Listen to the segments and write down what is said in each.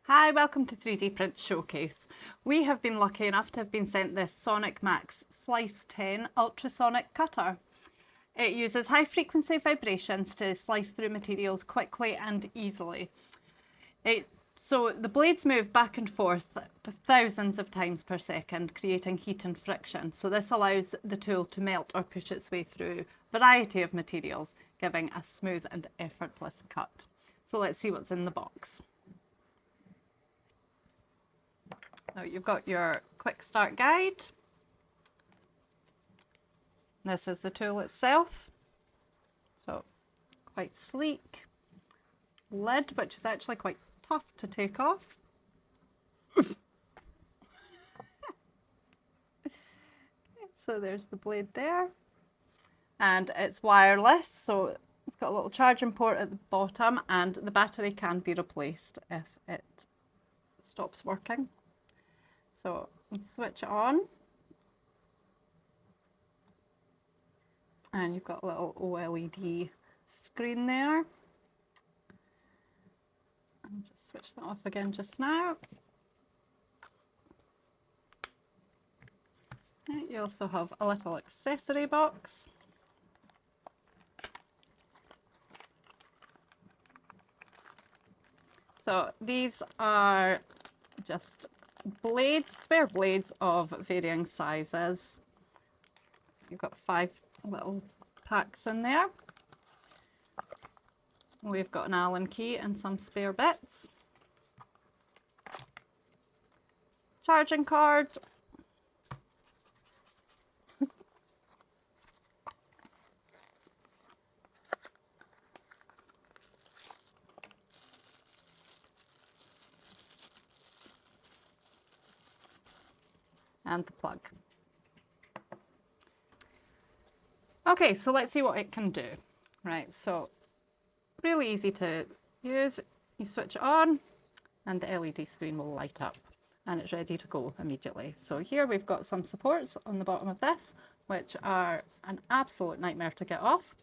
Hi, welcome to 3D Print Showcase. We have been lucky enough to have been sent this Sonicmax Slice 10 ultrasonic cutter. It uses high frequency vibrations to slice through materials quickly and easily. So the blades move back and forth thousands of times per second, creating heat and friction. So this allows the tool to melt or push its way through a variety of materials, giving a smooth and effortless cut. So let's see what's in the box. So you've got your quick start guide. This is the tool itself. So quite sleek. Lid, which is actually quite tough to take off. So there's the blade there. And it's wireless, so it's got a little charging port at the bottom, and the battery can be replaced if it stops working. So you switch it on, and you've got a little OLED screen there. I'll just switch that off again just now. You also have a little accessory box. So these are just blades, spare blades of varying sizes. You've got 5 little packs in there. We've got an Allen key and some spare bits. Charging cord. And the plug. Okay, so let's see what it can do. Right, so really easy to use. You switch it on and the LED screen will light up and it's ready to go immediately. So here we've got some supports on the bottom of this, which are an absolute nightmare to get off.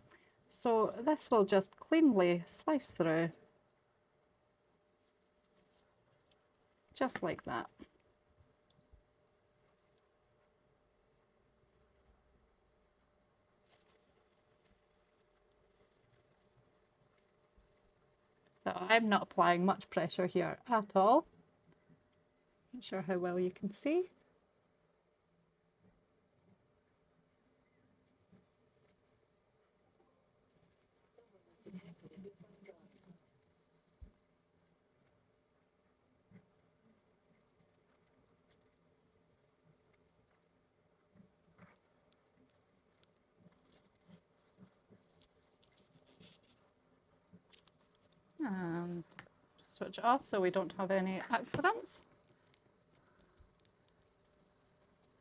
So this will just cleanly slice through, just like that. So I'm not applying much pressure here at all. Not sure how well you can see. And switch it off so we don't have any accidents.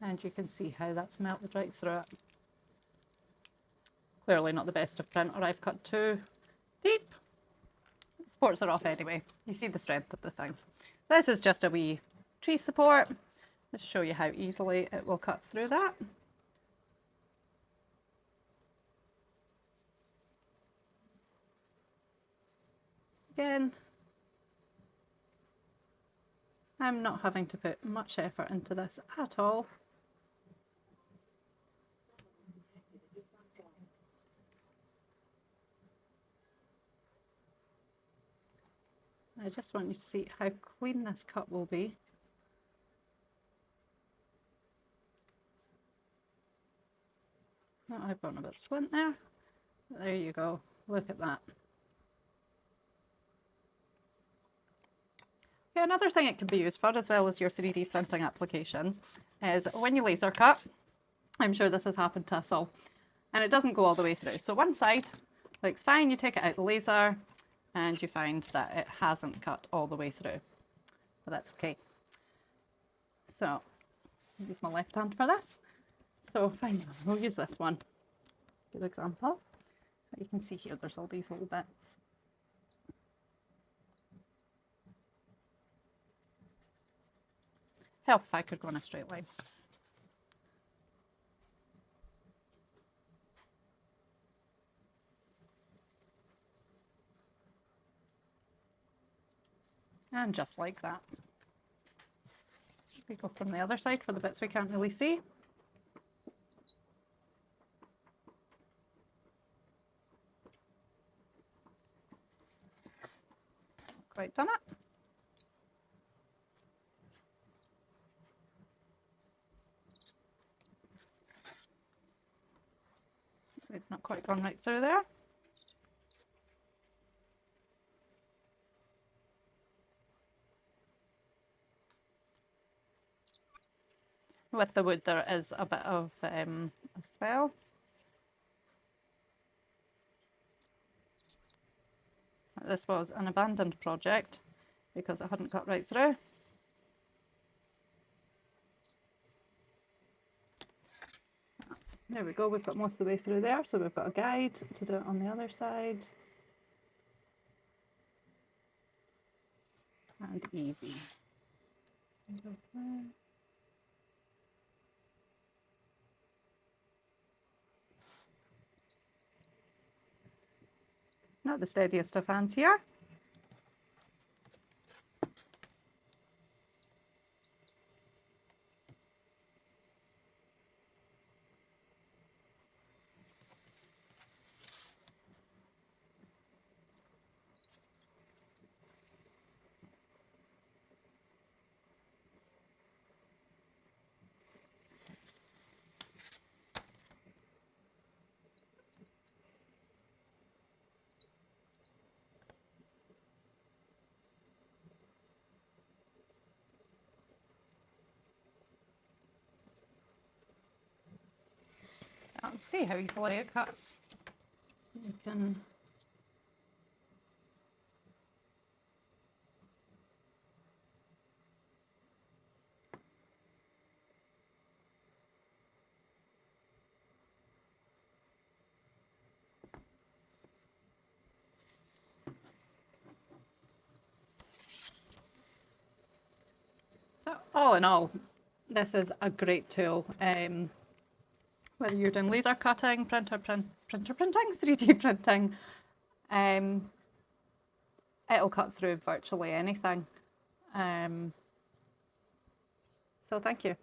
And you can see how that's melted right through it. Clearly not the best of printer, I've cut too deep. Supports are off anyway. You see the strength of the thing. This is just a wee tree support. Let's show you how easily it will cut through that. Again, I'm not having to put much effort into this at all. I just want you to see how clean this cut will be. Oh, I've gone a bit squint there. There you go. Look at that. Okay, another thing it can be used for, as well as your 3D printing applications, is when you laser cut. I'm sure this has happened to us all. And it doesn't go all the way through. So one side looks fine, you take it out the laser, and you find that it hasn't cut all the way through. But that's okay. So I'll use my left hand for this. So fine, we'll use this one. Good example. So you can see here there's all these little bits. Help if I could go in a straight line. And just like that. We go from the other side for the bits we can't really see. Quite done it. We've not quite gone right through there. With the wood there is a bit of a swell. This was an abandoned project because it hadn't got right through. There we go, we've got most of the way through there, so we've got a guide to do it on the other side. And Evie. Not the steadiest of hands here. See how easily it cuts. You can so all in all, this is a great tool. Whether you're doing laser cutting, printer printing, 3D printing, it'll cut through virtually anything. So thank you.